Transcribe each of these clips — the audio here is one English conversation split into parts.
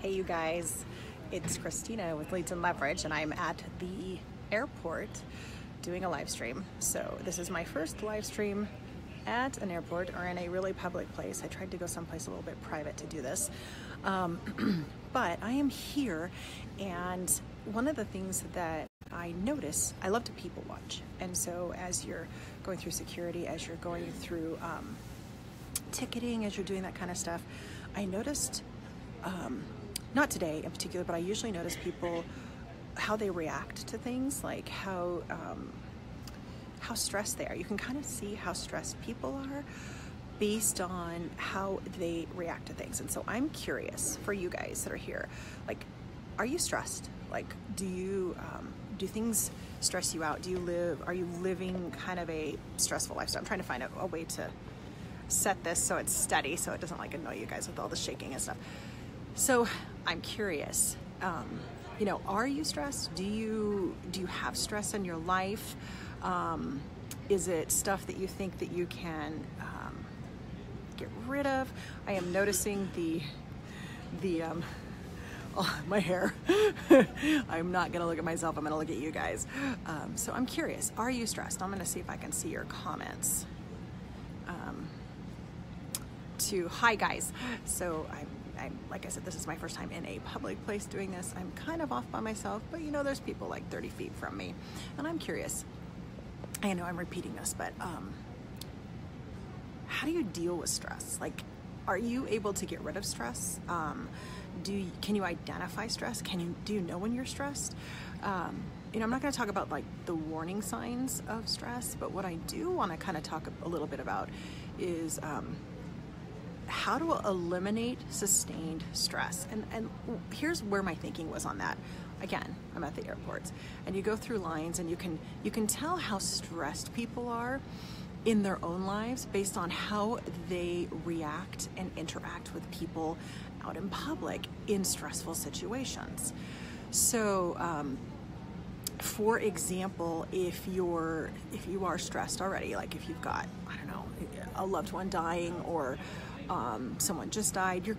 Hey you guys, it's Christina with Leads and Leverage, and I'm at the airport doing a live stream. So this is my first live stream at an airport or in a really public place. I tried to go someplace a little bit private to do this, but I am here, and one of the things that I notice, I love to people watch, and so as you're going through security, as you're going through ticketing, as you're doing that kind of stuff, I noticed not today in particular, but I usually notice people, how they react to things, like how stressed they are. You can kind of see how stressed people are based on how they react to things. And so I'm curious for you guys that are here, like, are you stressed? Like, do things stress you out? Are you living kind of a stressful lifestyle? I'm trying to find a way to set this so it's steady, so it doesn't like annoy you guys with all the shaking and stuff. So I'm curious, are you stressed? Do you have stress in your life? Is it stuff that you think that you can get rid of? I am noticing my hair. I'm not gonna look at myself, I'm gonna look at you guys. So I'm curious, are you stressed? I'm gonna see if I can see your comments. Hi guys. So I'm like I said, this is my first time in a public place doing this. I'm kind of off by myself, but there's people like 30 feet from me, and I'm curious. I know I'm repeating this, but how do you deal with stress? Like, are you able to get rid of stress? Can you identify stress? Do you know when you're stressed? I'm not going to talk about like the warning signs of stress, but what I do want to kind of talk a little bit about is how to eliminate sustained stress. And here's where my thinking was on that. Again, I'm at the airports, and you go through lines, and you can tell how stressed people are in their own lives based on how they react and interact with people out in public in stressful situations. So for example, if you are stressed already, like if you've got, I don't know, a loved one dying, or someone just died, you're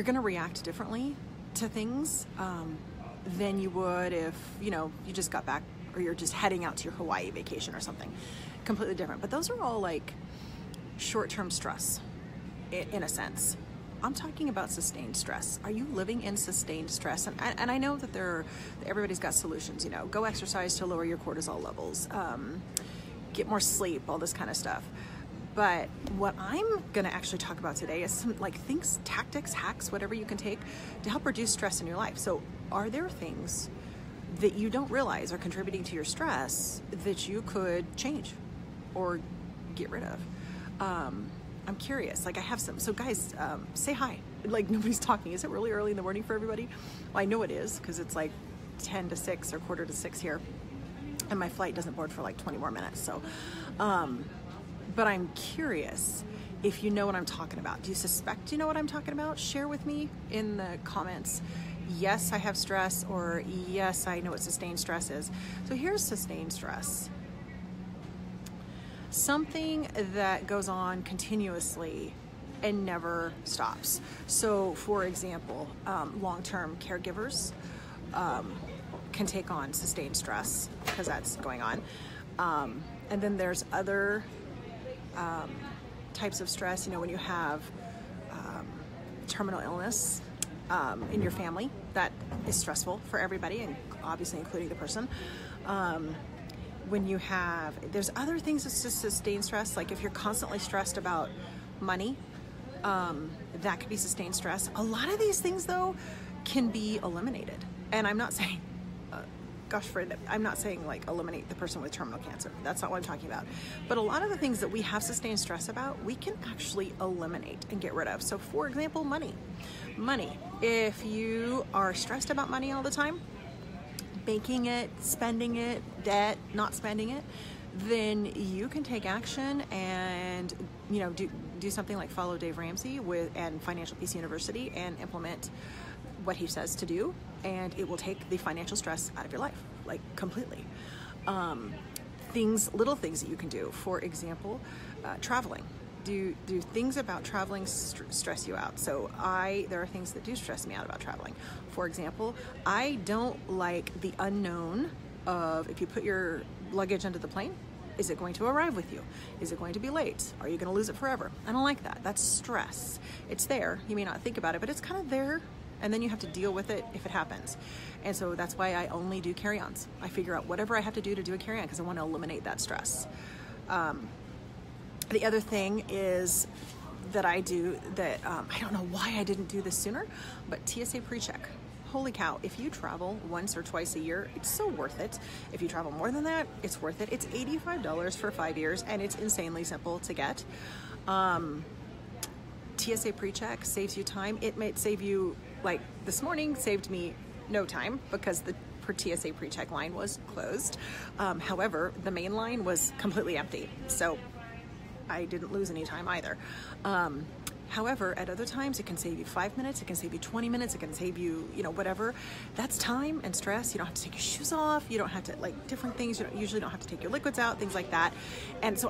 gonna react differently to things than you would if you just got back, or you're just heading out to your Hawaii vacation or something. Completely different. But those are all like short-term stress in a sense. I'm talking about sustained stress. Are you living in sustained stress? And I know that everybody's got solutions. Go exercise to lower your cortisol levels, get more sleep, all this kind of stuff. But what I'm gonna actually talk about today is some like things, tactics, hacks, whatever you can take to help reduce stress in your life. So are there things that you don't realize are contributing to your stress that you could change or get rid of? I'm curious, like I have some. So guys, say hi. Like, nobody's talking. Is it really early in the morning for everybody? Well, I know it is, because it's like 10 to 6 or quarter to 6 here, and my flight doesn't board for like 20 more minutes. So, but I'm curious if you know what I'm talking about. Do you suspect you know what I'm talking about? Share with me in the comments. Yes, I have stress, or yes, I know what sustained stress is. So here's sustained stress. Something that goes on continuously and never stops. So for example, long-term caregivers can take on sustained stress because that's going on. And then there's other types of stress, when you have terminal illness in your family, that is stressful for everybody, and obviously including the person. There's other things that's just sustained stress, like if you're constantly stressed about money, that could be sustained stress. A lot of these things though can be eliminated, and I'm not saying I'm not saying like eliminate the person with terminal cancer. That's not what I'm talking about. But a lot of the things that we have sustained stress about, we can actually eliminate and get rid of. So for example, money. If you are stressed about money all the time, making it, spending it, debt, not spending it, then you can take action and do something like follow Dave Ramsey and Financial Peace University and implement what he says to do, and it will take the financial stress out of your life, like completely. Little things that you can do. For example, traveling. Do things about traveling stress you out? So there are things that do stress me out about traveling. For example, I don't like the unknown of, if you put your luggage under the plane, is it going to arrive with you? Is it going to be late? Are you going to lose it forever? I don't like that. That's stress. It's there. You may not think about it, but it's kind of there. And then you have to deal with it if it happens. And so that's why I only do carry-ons. I figure out whatever I have to do a carry-on because I want to eliminate that stress. The other thing is that I do that, I don't know why I didn't do this sooner, but TSA PreCheck. Holy cow, if you travel once or twice a year, it's so worth it. If you travel more than that, it's worth it. It's $85 for 5 years, and it's insanely simple to get. TSA PreCheck saves you time. It might save you, like this morning, saved me no time because the TSA PreCheck line was closed. However, the main line was completely empty, so I didn't lose any time either. However, at other times, it can save you 5 minutes, it can save you 20 minutes, it can save you, whatever. That's time and stress. You don't have to take your shoes off. You don't have to, different things. You usually don't have to take your liquids out, things like that. And so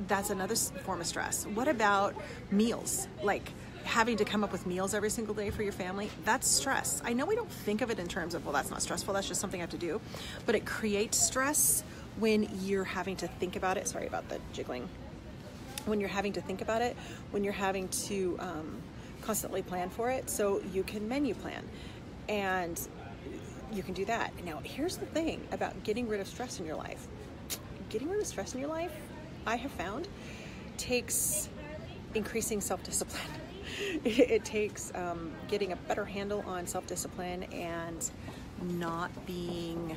that's another form of stress. What about meals? Like having to come up with meals every single day for your family, that's stress. I know we don't think of it in terms of, well, that's not stressful, that's just something I have to do. But it creates stress when you're having to think about it. Sorry about the jiggling. When you're having to think about it, when you're having to constantly plan for it, so you can menu plan, and you can do that. Now, here's the thing about getting rid of stress in your life. Getting rid of stress in your life, I have found, takes increasing self-discipline. It takes getting a better handle on self-discipline and not being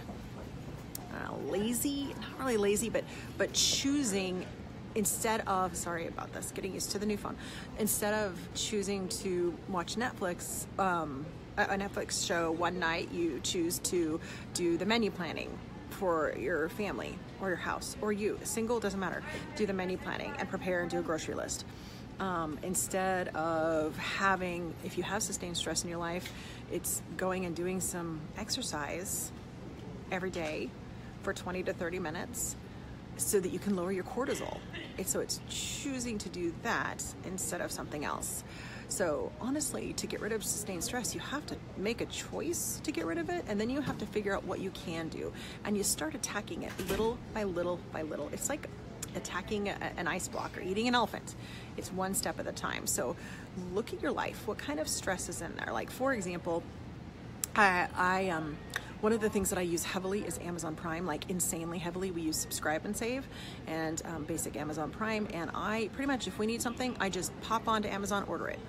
lazy, not really lazy, but choosing, instead of, sorry about this, getting used to the new phone, instead of choosing to watch Netflix, a Netflix show one night, you choose to do the menu planning for your family or your house, or you, single, doesn't matter, do the menu planning and prepare and do a grocery list. Instead of having, if you have sustained stress in your life, it's going and doing some exercise every day for 20 to 30 minutes so that you can lower your cortisol. So it's choosing to do that instead of something else. So honestly, to get rid of sustained stress, you have to make a choice to get rid of it, and then you have to figure out what you can do. And you start attacking it little by little by little. It's like attacking an ice block or eating an elephant. It's one step at a time. So look at your life. What kind of stress is in there? Like, for example, one of the things that I use heavily is Amazon Prime, like insanely heavily. We use Subscribe and Save and basic Amazon Prime. And I pretty much, if we need something, I just pop onto Amazon, order it.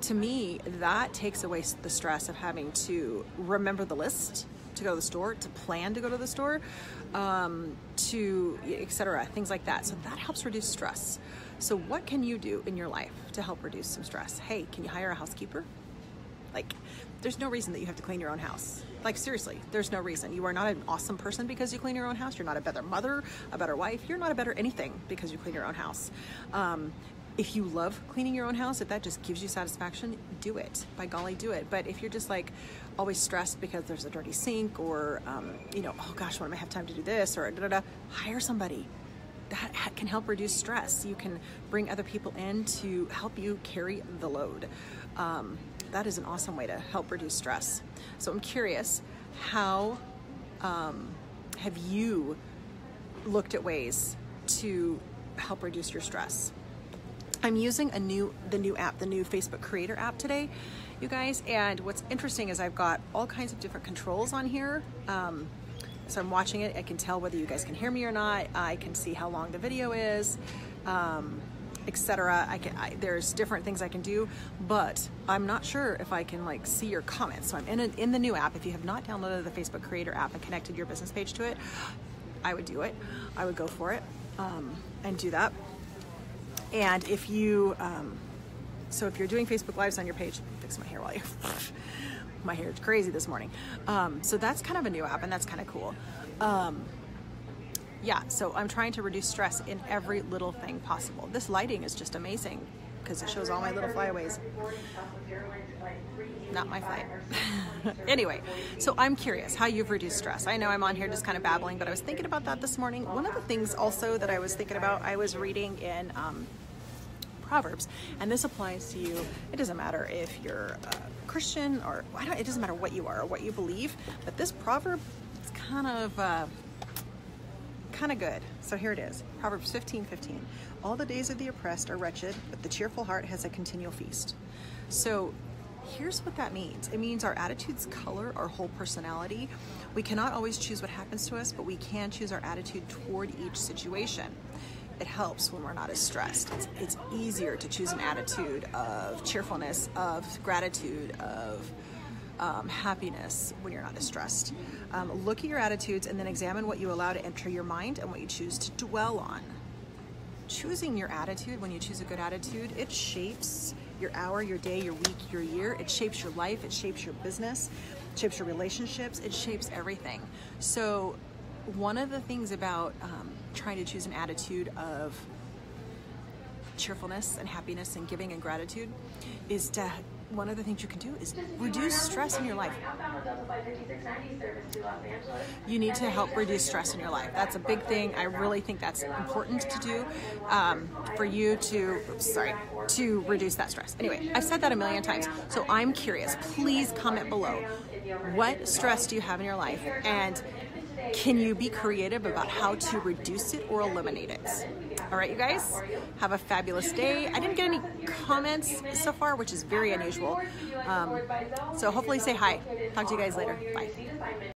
To me, that takes away the stress of having to remember the list to go to the store, to plan to go to the store, to etc., things like that. So that helps reduce stress. So what can you do in your life to help reduce some stress? Hey, can you hire a housekeeper? Like, there's no reason that you have to clean your own house. Like, seriously, there's no reason. You are not an awesome person because you clean your own house. You're not a better mother, a better wife. You're not a better anything because you clean your own house. If you love cleaning your own house, if that just gives you satisfaction, do it. By golly, do it. But if you're just like always stressed because there's a dirty sink, or, oh gosh, when am I have time to do this, or hire somebody. That can help reduce stress. You can bring other people in to help you carry the load. That is an awesome way to help reduce stress. So I'm curious, how have you looked at ways to help reduce your stress? I'm using the new app, the new Facebook Creator app today, you guys. And what's interesting is I've got all kinds of different controls on here. So I'm watching it. I can tell whether you guys can hear me or not. I can see how long the video is, etc. There's different things I can do, but I'm not sure if I can see your comments. So I'm in the new app. If you have not downloaded the Facebook Creator app and connected your business page to it, I would do it. I would go for it and do that. And if you, so if you're doing Facebook Lives on your page, fix my hair while you, my hair is crazy this morning. So that's kind of a new app, and that's kind of cool. Yeah, so I'm trying to reduce stress in every little thing possible. This lighting is just amazing. because it shows all my little flyaways. Not my flight. Anyway, so I'm curious how you've reduced stress. I know I'm on here just kind of babbling, but I was thinking about that this morning. One of the things also that I was thinking about, I was reading in Proverbs, and this applies to you. It doesn't matter if you're a Christian or it doesn't matter what you are or what you believe, but this proverb is kind of good. So here it is, Proverbs 15:15. All the days of the oppressed are wretched, but the cheerful heart has a continual feast. So here's what that means. It means our attitudes color our whole personality. We cannot always choose what happens to us, but we can choose our attitude toward each situation. It helps when we're not as stressed. It's easier to choose an attitude of cheerfulness, of gratitude, of happiness when you're not as stressed. Look at your attitudes and then examine what you allow to enter your mind and what you choose to dwell on. Choosing your attitude, when you choose a good attitude, it shapes your hour, your day, your week, your year. It shapes your life, it shapes your business, it shapes your relationships, it shapes everything. So one of the things about trying to choose an attitude of cheerfulness and happiness and giving and gratitude is to, one of the things you can do is reduce stress in your life. You need to help reduce stress in your life. That's a big thing. I really think that's important to do for you to reduce that stress. Anyway, I've said that a million times, so I'm curious. Please comment below. What stress do you have in your life, and can you be creative about how to reduce it or eliminate it? All right, you guys, have a fabulous day. I didn't get any comments so far, which is very unusual. So hopefully say hi. Talk to you guys later. Bye.